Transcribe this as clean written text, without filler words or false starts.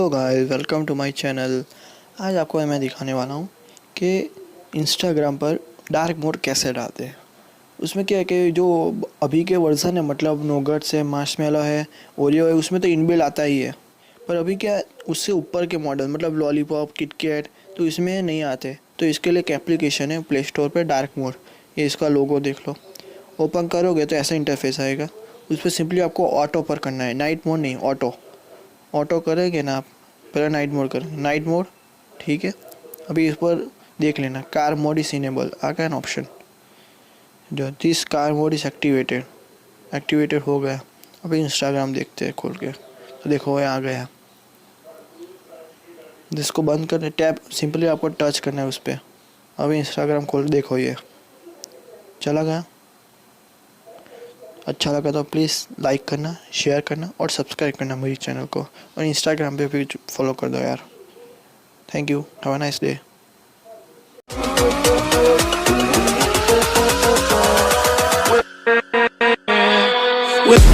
Guys, welcome to my channel. आज आपको मैं दिखाने वाला हूँ कि इंस्टाग्राम पर डार्क मोड कैसे डालते हैं। उसमें क्या है कि जो अभी के वर्जन है, मतलब नोगट्स है, मार्शमेलो है, ओरियो है, उसमें तो इनबिल्ट आता ही है। पर अभी क्या है, उससे ऊपर के मॉडल मतलब लॉलीपॉप, किटकैट, तो इसमें नहीं आते। तो इसके लिए एक एप्लीकेशन है प्ले स्टोर पर, डार्क मोड। ये इसका लोगो देख लो। ओपन करोगे तो ऐसा इंटरफेस आएगा। उस पर सिंपली आपको ऑटो पर करना है, नाइट मोड नहीं, ऑटो। ऑटो करेंगे ना आप, पहले नाइट मोड करें, नाइट मोड, ठीक है। अभी इस पर देख लेना, कार मोड इज इनेबल आ गया ना ऑप्शन, जो this car mode is activated, activated हो गया। अभी इंस्टाग्राम देखते हैं खोल के, तो देखो ये आ गया। जिसको बंद करने टैप सिंपली आपको टच करना है उस पर। अभी इंस्टाग्राम खोल, देखो ये चला गया। अच्छा लगा तो प्लीज़ लाइक करना, शेयर करना और सब्सक्राइब करना मेरे चैनल को, और इंस्टाग्राम पे भी फॉलो कर दो यार। Thank you, have a nice day. With